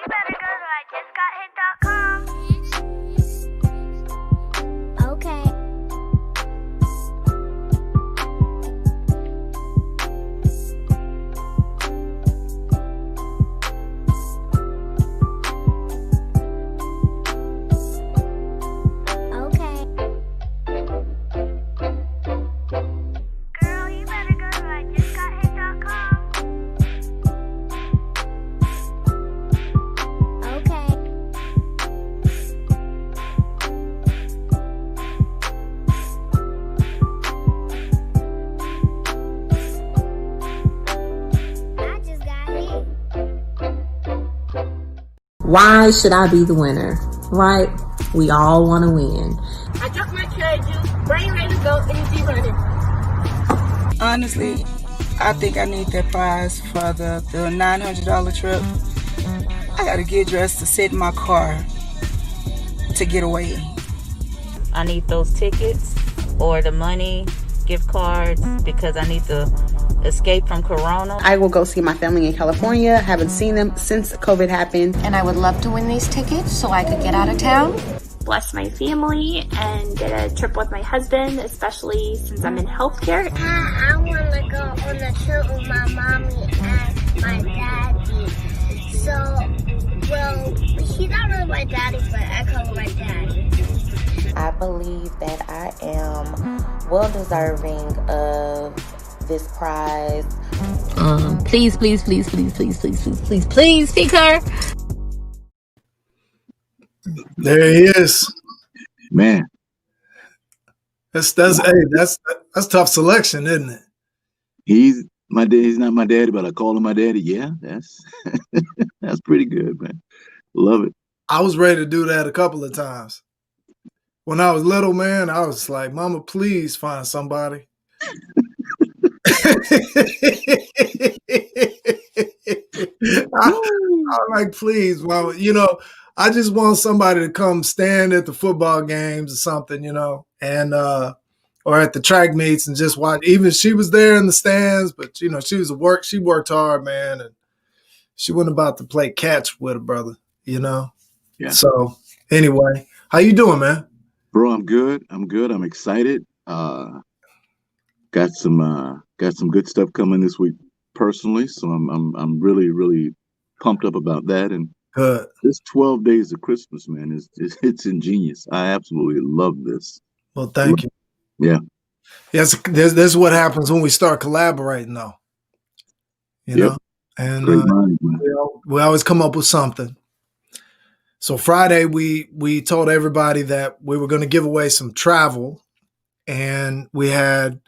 better go to ijustgothit.com. Okay. Girl, you better go to ijustgothit.com. Okay. I just got hit. Why should I be the winner? Right? We all want to win. I got my carrot juice, brain ready to go, energy running. Honestly, I think I need that prize for the $900 trip. I gotta get dressed to sit in my car to get away. I need those tickets or the money, gift cards, because I need to escape from Corona. I will go see my family in California. Haven't seen them since COVID happened. And I would love to win these tickets so I could get out of town. Bless my family and get a trip with my husband, especially since I'm in healthcare. I want to go on a trip with my mommy and my daddy. So, well, he's not really my daddy, but I call him my daddy. I believe that I am well deserving of this prize. Please, speaker. There he is. Man, That's tough selection, isn't it? he's my dad. He's not my daddy, but I call him my daddy. Yeah, that's that's pretty good, man. Love it. I was ready to do that a couple of times. When I was little, man, I was like, Mama, please find somebody. I'm like, please, Mama. I just want somebody to come stand at the football games or something, and or at the track meets and just watch. Even she was there in the stands, but she worked hard, man, and she wasn't about to play catch with her brother, Yeah, So anyway, how you doing, man? bro, I'm good. I'm excited. Got some good stuff coming this week personally, so I'm really pumped up about that. And Good. this 12 days of Christmas, man, it's ingenious. I absolutely love this. Well, thank you. Yeah. Yes, this is what happens when we start collaborating, though. Yep. And Great minds, man. we always come up with something. So Friday, we told everybody that we were going to give away some travel, and we had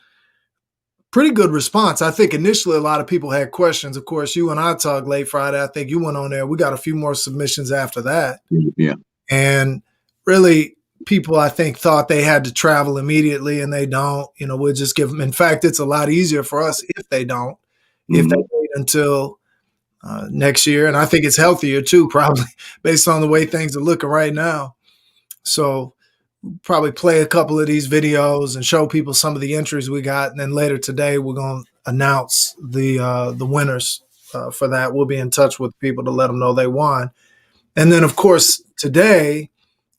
pretty good response. I think initially a lot of people had questions. Of course, you and I talked late Friday. I think you went on there. We got a few more submissions after that. Yeah. And really, people, I think, thought they had to travel immediately, and they don't. We'll just give them. In fact, it's a lot easier for us if they don't, if they wait until next year. And I think it's healthier, too, probably, based on the way things are looking right now. So probably play a couple of these videos and show people some of the entries we got. And then later today, we're going to announce the winners for that. We'll be in touch with people to let them know they won. And then, of course, today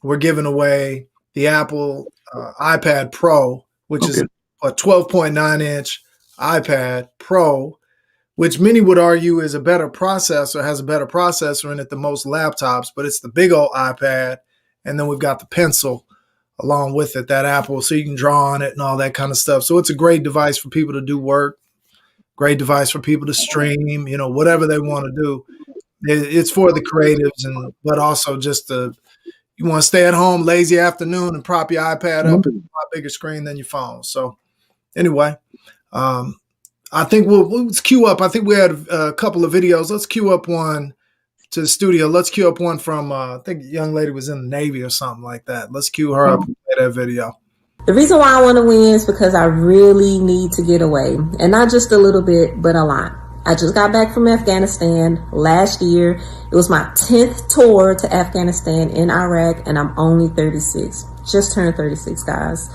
we're giving away the Apple iPad Pro, which is a 12.9-inch iPad Pro, which many would argue is a better processor, has a better processor in it than most laptops, but it's the big old iPad. And then we've got the pencil along with it, that Apple, so you can draw on it and all that kind of stuff. So it's a great device for people to do work, great device for people to stream, whatever they want to do. It's for the creatives, but also just you want to stay at home, lazy afternoon, and prop your iPad up. It's a lot bigger screen than your phone. So anyway, I think let's queue up. I think we had a couple of videos. Let's queue up one to the studio. Let's queue up one from, I think a young lady was in the Navy or something like that. Let's queue her up and play that video. The reason why I want to win is because I really need to get away. And not just a little bit, but a lot. I just got back from Afghanistan last year. It was my 10th tour to Afghanistan in Iraq, and I'm only 36. Just turned 36, guys.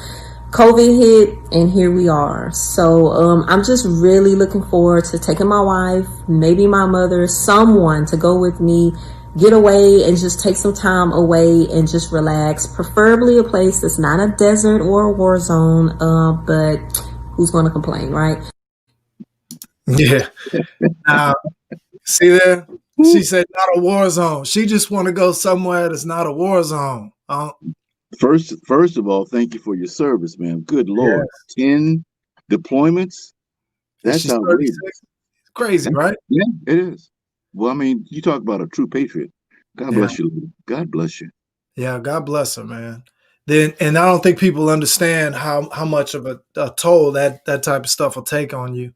COVID hit, and here we are. So I'm just really looking forward to taking my wife, maybe my mother, someone to go with me get away and just take some time away and just relax. Preferably a place that's not a desert or a war zone, but who's going to complain, right? Yeah. See there? She said not a war zone. She just want to go somewhere that's not a war zone. First of all, thank you for your service, man. Good Lord. Yes. 10 deployments? That's outrageous. Crazy, right? Yeah, it is. Well, I mean, you talk about a true patriot. God bless you, lady. God bless you. Yeah, God bless her, man. And I don't think people understand how much of a toll that type of stuff will take on you.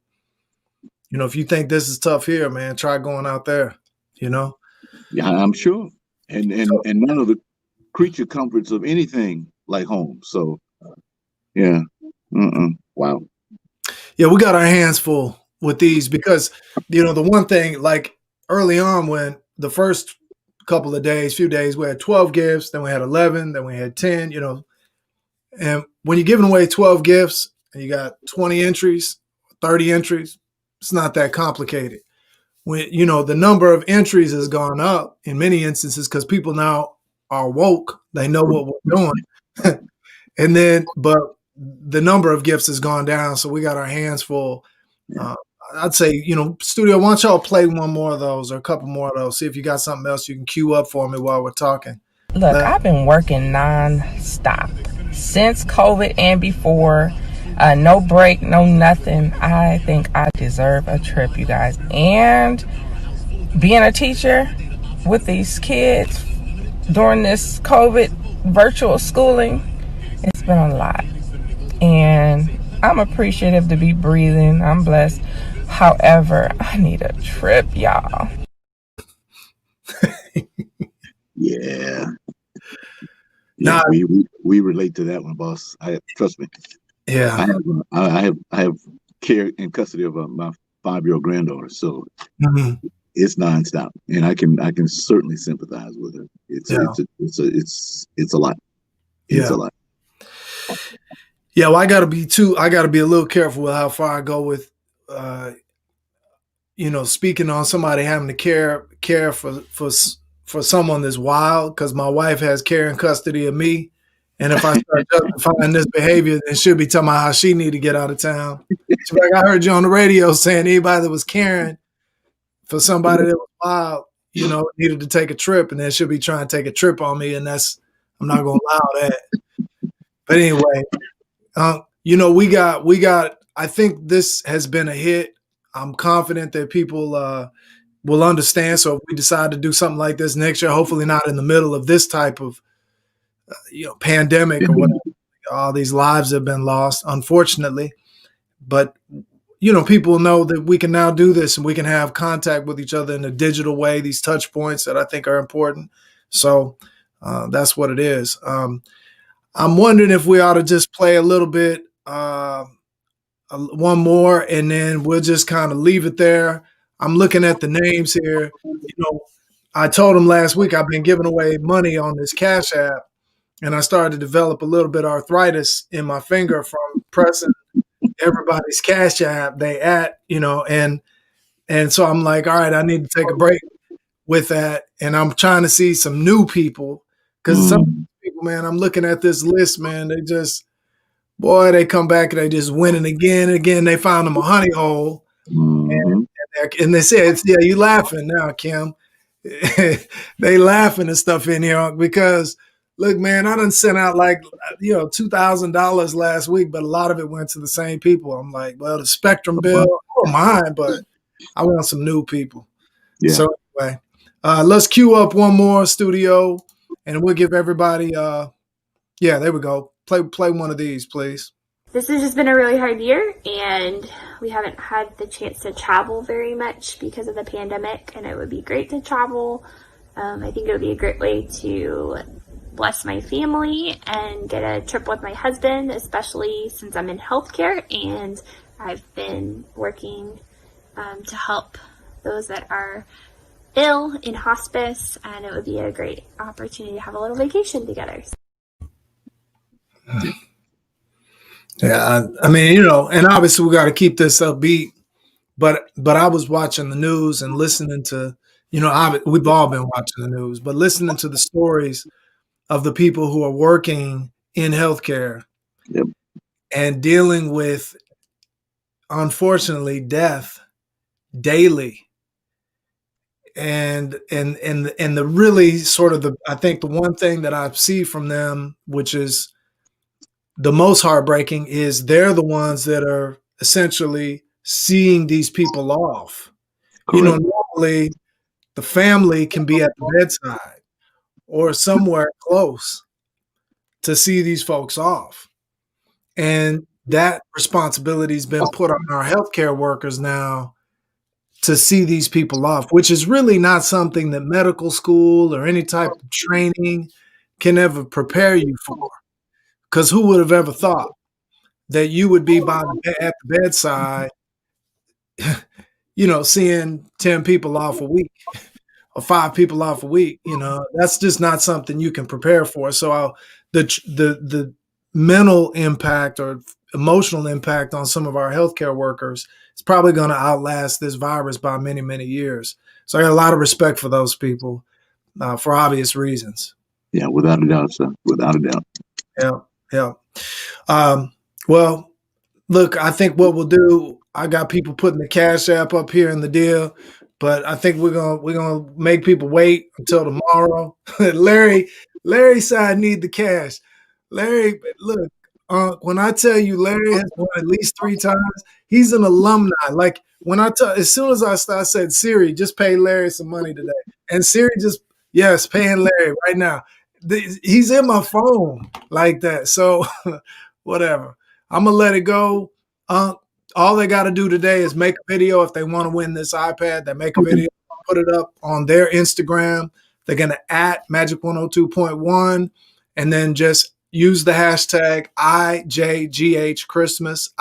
You know, if you think this is tough here, man, try going out there, you know? Yeah, I'm sure. And none of the creature comforts of anything like home. So, yeah. Wow. Yeah, we got our hands full with these because, you know, the one thing, like early on when the first few days, we had 12 gifts, then we had 11, then we had 10, you know. And when you're giving away 12 gifts and you got 20 entries, 30 entries, it's not that complicated. When, you know, the number of entries has gone up in many instances because people now are woke. They know what we're doing. And then, but the number of gifts has gone down. So we got our hands full. I'd say, you know, studio, why don't y'all play one more of those or a couple more of those? See if you got something else you can queue up for me while we're talking. Look, I've been working non-stop since COVID and before. No break, no nothing. I think I deserve a trip, you guys. And being a teacher with these kids during this COVID virtual schooling, it's been a lot. And I'm appreciative to be breathing. I'm blessed. However, I need a trip, y'all. Yeah. Yeah, we relate to that one, boss. Trust me. Yeah. I have care and custody of my 5-year-old granddaughter, so it's nonstop, and I can certainly sympathize with her. It's a lot. It's a lot. Yeah, well, I gotta be a little careful with how far I go with you know, speaking on somebody having to care for someone that's wild, because my wife has care and custody of me. And if I start justifying this behavior, then she'll be talking about how she need to get out of town. She's like, I heard you on the radio saying anybody that was caring for somebody that was wild, you know, needed to take a trip, and then she'll be trying to take a trip on me, and I'm not gonna allow that. But anyway, you know, we got. I think this has been a hit. I'm confident that people will understand. So if we decide to do something like this next year, hopefully not in the middle of this type of you know, pandemic or whatever, all these lives have been lost, unfortunately. But you know, people know that we can now do this and we can have contact with each other in a digital way. These touch points that I think are important. So that's what it is. I'm wondering if we ought to just play a little bit, one more, and then we'll just kind of leave it there. I'm looking at the names here. You know, I told them last week I've been giving away money on this Cash App, and I started to develop a little bit of arthritis in my finger from pressing everybody's Cash App you know, and so I'm like, all right, I need to take a break with that, and I'm trying to see some new people, because some people, man, I'm looking at this list, man, they just, boy, they come back and they just winning again and again. They found them a honey hole, and they say, yeah, you laughing now, Kim. They laughing and stuff in here because, look, man, I done sent out like, you know, $2,000 last week, but a lot of it went to the same people. I'm like, well, the Spectrum bill, I don't mind, but I want some new people. Yeah. So anyway, let's queue up one more, studio, and we'll give everybody, yeah, there we go. Play one of these, please. This has just been a really hard year, and we haven't had the chance to travel very much because of the pandemic, and it would be great to travel. I think it would be a great way to bless my family and get a trip with my husband, especially since I'm in healthcare and I've been working to help those that are ill in hospice, and it would be a great opportunity to have a little vacation together. Yeah, I mean, you know, and obviously we got to keep this upbeat, but I was watching the news and listening to we've all been watching the news, but listening to the stories of the people who are working in healthcare and dealing with, unfortunately, death daily. And the really sort of I think the one thing that I see from them, which is the most heartbreaking, is they're the ones that are essentially seeing these people off. Correct. Normally the family can be at the bedside or somewhere close to see these folks off. And that responsibility has been put on our healthcare workers now to see these people off, which is really not something that medical school or any type of training can ever prepare you for. Because who would have ever thought that you would be at the bedside, seeing 10 people off a week or 5 people off a week? That's just not something you can prepare for. So the mental impact or emotional impact on some of our healthcare workers is probably going to outlast this virus by many, many years. So I got a lot of respect for those people for obvious reasons. Yeah, without a doubt, sir. Without a doubt. Yeah. Well, look, I think what we'll do, I got people putting the Cash App up here in the deal, but I think we're gonna make people wait until tomorrow. Larry said I need the cash. Larry, look, when I tell you Larry has won at least 3 times, he's an alumni. Like as soon as I said, Siri, just pay Larry some money today. And Siri yes, paying Larry right now. He's in my phone like that. So whatever. I'm going to let it go. All they got to do today is make a video. If they want to win this iPad, they make a video, put it up on their Instagram. They're going to @Magic102.1 and then just use the hashtag IJGH Christmas.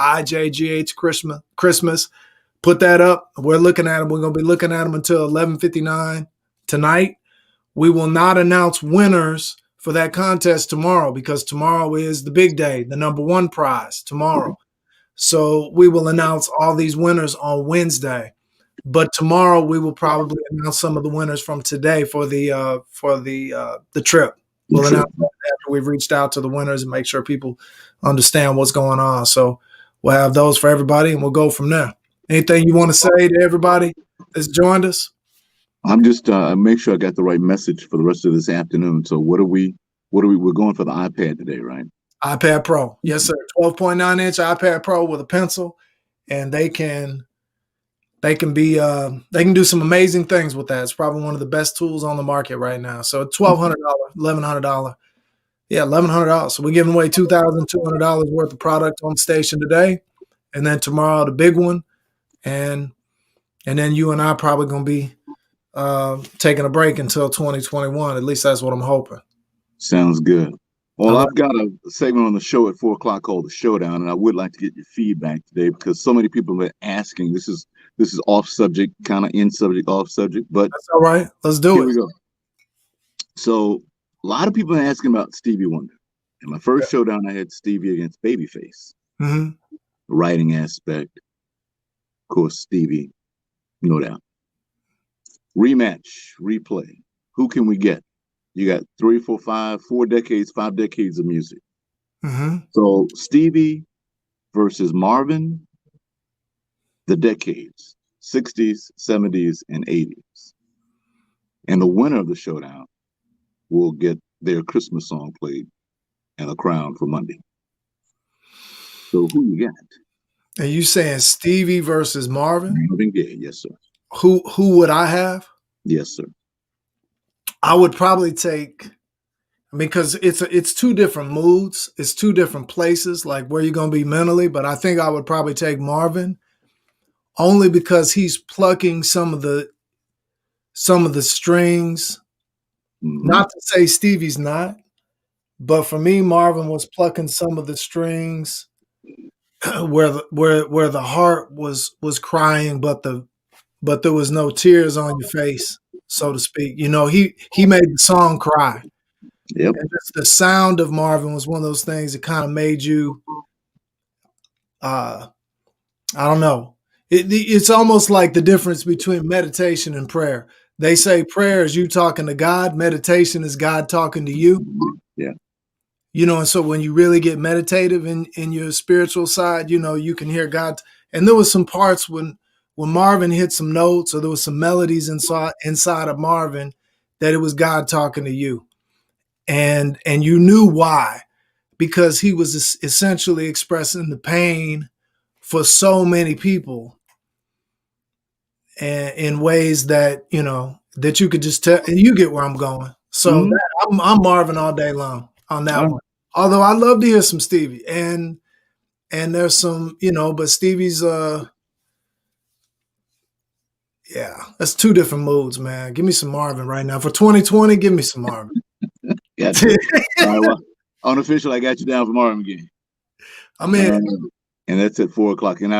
Put that up. We're looking at them. We're going to be looking at them until 11:59 tonight. We will not announce winners for that contest tomorrow because tomorrow is the big day, the number 1 prize tomorrow. So we will announce all these winners on Wednesday. But tomorrow we will probably announce some of the winners from today for the trip. We'll announce that after we've reached out to the winners and make sure people understand what's going on. So we'll have those for everybody and we'll go from there. Anything you want to say to everybody that's joined us? I'm just make sure I got the right message for the rest of this afternoon. So we're going for the iPad today, right? iPad Pro. Yes, sir. 12.9-inch iPad Pro with a pencil, and they can do some amazing things with that. It's probably one of the best tools on the market right now. So $1,200, $1,100. Yeah, $1,100. So we're giving away $2,200 worth of product on the station today. And then tomorrow, the big one. And then you and I probably going to be taking a break until 2021. At least that's what I'm hoping. Sounds good. Well, I've got a segment on the show at 4:00 called The Showdown, and I would like to get your feedback today because so many people have been asking. This is off subject, kind of in subject, off subject, but that's all right. Let's do it. Here we go. So a lot of people are asking about Stevie Wonder. In my first showdown, I had Stevie against Babyface. Mm-hmm. The writing aspect, of course, Stevie, no doubt. Rematch, replay. Who can we get? You got 3, 4, 5 decades, 5 decades of music. Mm-hmm. So Stevie versus Marvin, the decades, 60s, 70s, and 80s. And the winner of the showdown will get their Christmas song played and a crown for Monday. So who you got? Are you saying Stevie versus Marvin? Marvin Gaye, yes, sir. Who would I have? Yes, sir. I would probably take, because it's 2 different moods. It's 2 different places, like where you're going to be mentally. But I think I would probably take Marvin only because he's plucking some of the strings. Mm-hmm. Not to say Stevie's not, but for me, Marvin was plucking some of the strings where the heart was crying, but there was no tears on your face, so to speak. He made the song cry. Yep. And just the sound of Marvin was one of those things that kind of made you, I don't know. It's almost like the difference between meditation and prayer. they say prayer is you talking to God, meditation is God talking to you. Yeah. You know, and so when you really get meditative in your spiritual side, you know, you can hear God. And there was some parts when Marvin hit some notes, or there was some melodies inside of Marvin, that it was God talking to you. And you knew why, because he was essentially expressing the pain for so many people, and in ways that, you know, that you could just tell, and you get where I'm going. So I'm Marvin all day long on that one. Although I love to hear some Stevie, and there's some, you know, but Stevie's yeah, that's two different moods, man. Give me some Marvin right now for 2020. Give me some Marvin. Yeah. All right, well, unofficial, I got you down for Marvin again. I'm in. And that's at 4:00. And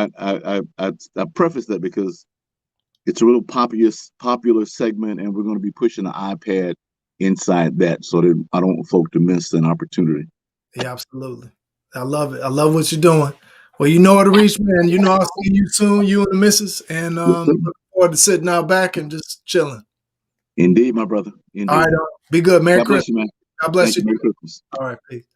I preface that because it's a real popular segment, and we're going to be pushing the iPad inside that, so that I don't want folk to miss an opportunity. Yeah, absolutely. I love it. I love what you're doing. Well, you know where to reach me, and you know I'll see you soon, you and the missus, and looking forward to sitting out back and just chilling. Indeed, my brother. Indeed. All right, be good. Merry Christmas. Bless you, man. God bless you. Merry Christmas. All right, peace.